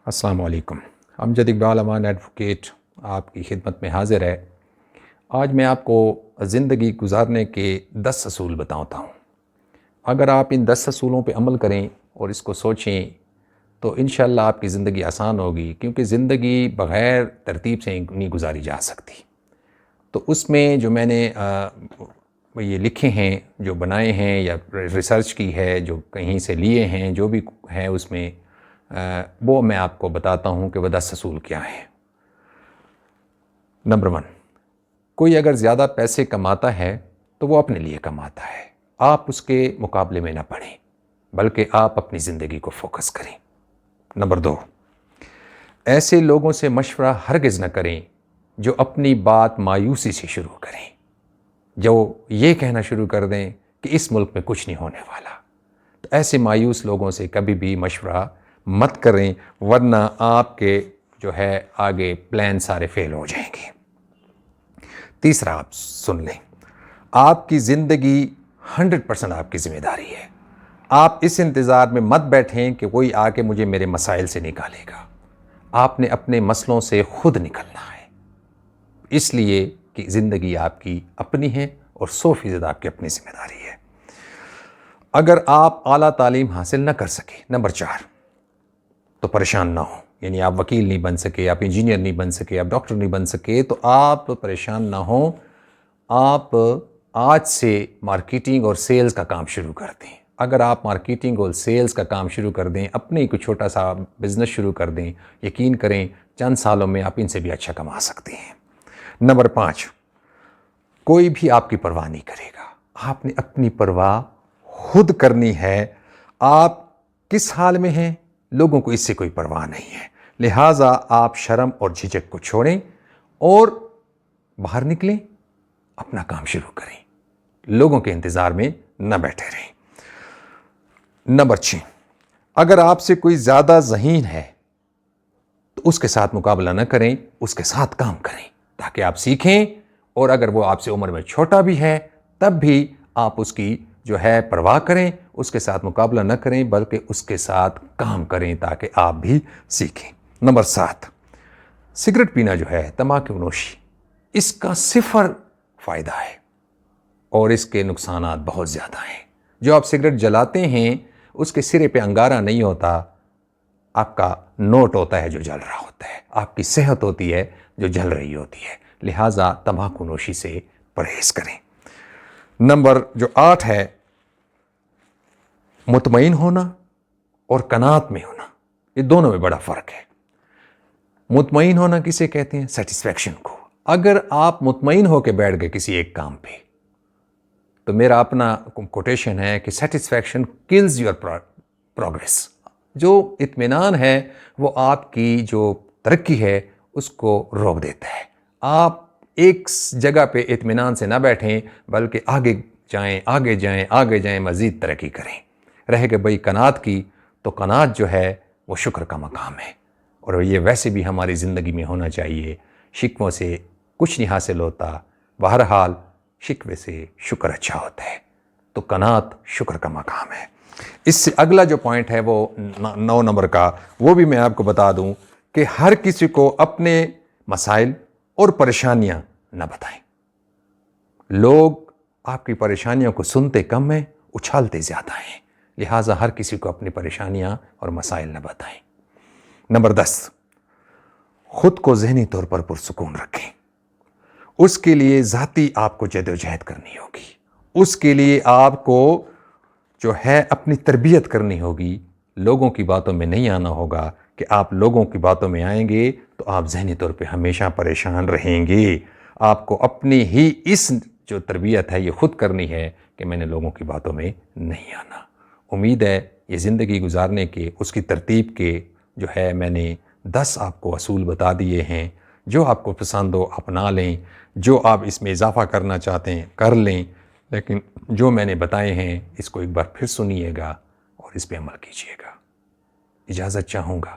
السلام علیکم۔ امجد اقبال امان ایڈوکیٹ آپ کی خدمت میں حاضر ہے۔ آج میں آپ کو زندگی گزارنے کے 10 اصول بتاتا ہوں۔ اگر آپ ان 10 اصولوں پہ عمل کریں اور اس کو سوچیں تو انشاءاللہ آپ کی زندگی آسان ہوگی، کیونکہ زندگی بغیر ترتیب سے نہیں گزاری جا سکتی۔ تو اس میں جو میں نے یہ لکھے ہیں، جو بنائے ہیں یا ریسرچ کی ہے، جو کہیں سے لیے ہیں، جو بھی ہے اس میں وہ میں آپ کو بتاتا ہوں کہ وہ 10 اصول کیا ہیں۔ نمبر 1، کوئی اگر زیادہ پیسے کماتا ہے تو وہ اپنے لیے کماتا ہے، آپ اس کے مقابلے میں نہ پڑیں بلکہ آپ اپنی زندگی کو فوکس کریں۔ نمبر 2، ایسے لوگوں سے مشورہ ہرگز نہ کریں جو اپنی بات مایوسی سے شروع کریں، جو یہ کہنا شروع کر دیں کہ اس ملک میں کچھ نہیں ہونے والا۔ تو ایسے مایوس لوگوں سے کبھی بھی مشورہ مت کریں، ورنہ آپ کے جو ہے آگے پلان سارے فیل ہو جائیں گے۔ تیسرا، آپ سن لیں، آپ کی زندگی 100% آپ کی ذمہ داری ہے۔ آپ اس انتظار میں مت بیٹھیں کہ کوئی آ کے مجھے میرے مسائل سے نکالے گا۔ آپ نے اپنے مسئلوں سے خود نکلنا ہے، اس لیے کہ زندگی آپ کی اپنی ہے اور 100% آپ کی اپنی ذمہ داری ہے۔ اگر آپ اعلیٰ تعلیم حاصل نہ کر سکے، نمبر 4، تو پریشان نہ ہوں، یعنی آپ وکیل نہیں بن سکے، آپ انجینئر نہیں بن سکے، آپ ڈاکٹر نہیں بن سکے، تو آپ پریشان نہ ہوں۔ آپ آج سے مارکیٹنگ اور سیلز کا کام شروع کر دیں۔ اگر آپ مارکیٹنگ اور سیلز کا کام شروع کر دیں، اپنے کوئی چھوٹا سا بزنس شروع کر دیں، یقین کریں چند سالوں میں آپ ان سے بھی اچھا کما سکتے ہیں۔ نمبر 5، کوئی بھی آپ کی پرواہ نہیں کرے گا، آپ نے اپنی پرواہ خود کرنی ہے۔ آپ کس حال میں ہیں، لوگوں کو اس سے کوئی پرواہ نہیں ہے، لہٰذا آپ شرم اور جھجک کو چھوڑیں اور باہر نکلیں، اپنا کام شروع کریں، لوگوں کے انتظار میں نہ بیٹھے رہیں۔ نمبر 6، اگر آپ سے کوئی زیادہ ذہین ہے تو اس کے ساتھ مقابلہ نہ کریں، اس کے ساتھ کام کریں تاکہ آپ سیکھیں، اور اگر وہ آپ سے عمر میں چھوٹا بھی ہے تب بھی آپ اس کی جو ہے پرواہ کریں، اس کے ساتھ مقابلہ نہ کریں بلکہ اس کے ساتھ کام کریں تاکہ آپ بھی سیکھیں۔ نمبر 7، سگریٹ پینا جو ہے، تمباکو نوشی، اس کا 0 فائدہ ہے اور اس کے نقصانات بہت زیادہ ہیں۔ جو آپ سگریٹ جلاتے ہیں اس کے سرے پہ انگارہ نہیں ہوتا، آپ کا نوٹ ہوتا ہے جو جل رہا ہوتا ہے، آپ کی صحت ہوتی ہے جو جل رہی ہوتی ہے، لہٰذا تمباکو نوشی سے پرہیز کریں۔ نمبر جو 8 ہے، مطمئن ہونا اور قناعت میں ہونا، یہ دونوں میں بڑا فرق ہے۔ مطمئن ہونا کسے کہتے ہیں؟ سیٹسفیکشن کو۔ اگر آپ مطمئن ہو کے بیٹھ گئے کسی ایک کام پہ، تو میرا اپنا کوٹیشن ہے کہ سیٹسفیکشن کلز یور پروگریس۔ جو اطمینان ہے وہ آپ کی جو ترقی ہے اس کو روک دیتا ہے۔ آپ ایک جگہ پہ اطمینان سے نہ بیٹھیں بلکہ آگے جائیں، آگے جائیں، آگے جائیں، مزید ترقی کریں۔ رہ گئے بھئی قناعت کی، تو قناعت جو ہے وہ شکر کا مقام ہے، اور یہ ویسے بھی ہماری زندگی میں ہونا چاہیے۔ شکووں سے کچھ نہیں حاصل ہوتا، بہرحال شکوے سے شکر اچھا ہوتا ہے، تو قناعت شکر کا مقام ہے۔ اس سے اگلا جو پوائنٹ ہے وہ 9 نمبر کا، وہ بھی میں آپ کو بتا دوں کہ ہر کسی کو اپنے مسائل اور پریشانیاں نہ بتائیں۔ لوگ آپ کی پریشانیوں کو سنتے کم ہیں، اچھالتے زیادہ ہیں، لہٰذا ہر کسی کو اپنی پریشانیاں اور مسائل نہ بتائیں۔ نمبر 10، خود کو ذہنی طور پر پرسکون رکھیں۔ اس کے لیے ذاتی آپ کو جدوجہد کرنی ہوگی، اس کے لیے آپ کو جو ہے اپنی تربیت کرنی ہوگی۔ لوگوں کی باتوں میں نہیں آنا ہوگا کہ آپ لوگوں کی باتوں میں آئیں گے تو آپ ذہنی طور پہ ہمیشہ پریشان رہیں گے۔ آپ کو اپنی ہی اس جو تربیت ہے یہ خود کرنی ہے کہ میں نے لوگوں کی باتوں میں نہیں آنا۔ امید ہے یہ زندگی گزارنے کے اس کی ترتیب کے جو ہے میں نے 10 آپ کو اصول بتا دیے ہیں۔ جو آپ کو پسند ہو اپنا لیں، جو آپ اس میں اضافہ کرنا چاہتے ہیں کر لیں، لیکن جو میں نے بتائے ہیں اس کو ایک بار پھر سنیے گا اور اس پہ عمل کیجیے گا۔ اجازت چاہوں گا،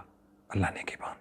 اللہ نے کے بان۔